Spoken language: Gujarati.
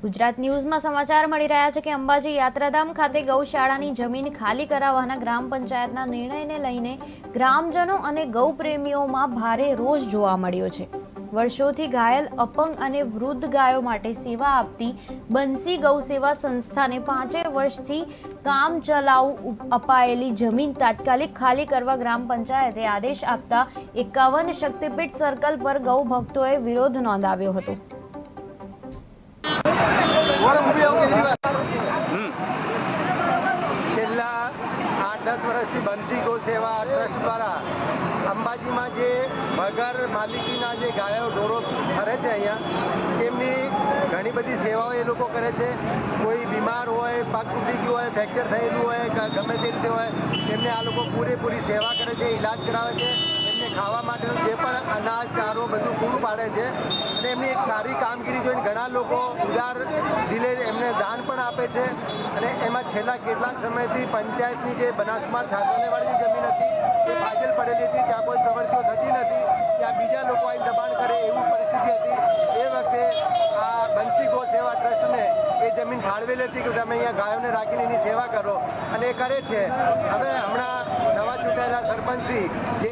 ગુજરાત ન્યૂઝમાં સમાચાર મળી રહ્યા છે કે અંબાજી યાત્રાધામ ખાતે ગૌશાળાની જમીન ખાલી કરાવવાના ગ્રામ પંચાયતના નિર્ણયને લઈને ગ્રામજનો અને ગૌપ્રેમીઓમાં ભારે રોષ જોવા મળ્યો છે। વર્ષોથી ઘાયલ, અપંગ અને વૃદ્ધ ગાયો માટે સેવા આપતી બંસી ગૌસેવા સંસ્થાને 5 વર્ષથી કામચલાઉ અપાયેલી જમીન તાત્કાલિક ખાલી કરવા ગ્રામ પંચાયતે આદેશ આપતા 51 શક્તિપીઠ સર્કલ પર ગૌ ભક્તોએ વિરોધ નોંધાવ્યો હતો। છેલ્લા 8-10 વર્ષથી બંસી ગૌ સેવા ટ્રસ્ટ દ્વારા અંબાજીમાં જે વગર માલિકીના જે ગાયો ઢોરો ફરે છે અહીંયા તેમની ઘણી બધી સેવાઓ એ લોકો કરે છે। કોઈ બીમાર હોય, પગ તૂટી ગયું હોય, ફ્રેક્ચર થયેલું હોય, ગમે તે રીતે હોય તેમને આ લોકો પૂરેપૂરી સેવા કરે છે, ઈલાજ કરાવે છે, એમને ખાવા માટેનું જે પણ અનાજ, ચારો બધું પૂરું પાડે છે અને એમની એક સારી કામગીરી જોઈને ઘણા લોકો ઉદાર દિલે એમને દાન પણ આપે છે। અને એમાં છેલ્લા કેટલાક સમયથી પંચાયતની જે બનાસકાંઠા છાસવાડીવાળી જે જમીન હતી એ ફાજલ પડેલી હતી, ત્યાં કોઈ પ્રવૃત્તિઓ થતી નથી, ત્યાં બીજા લોકો આવીને દબાણ કરે એવી પરિસ્થિતિ હતી। એ વખતે આ બંસી ગૌ સેવા ટ્રસ્ટને એ જમીન ફાળવેલી હતી કે તમે અહીંયા ગાયોને રાખીને એની સેવા કરો અને એ કરે છે। હવે હમણાં નવા ચૂંટાયેલા સરપંચશ્રી જે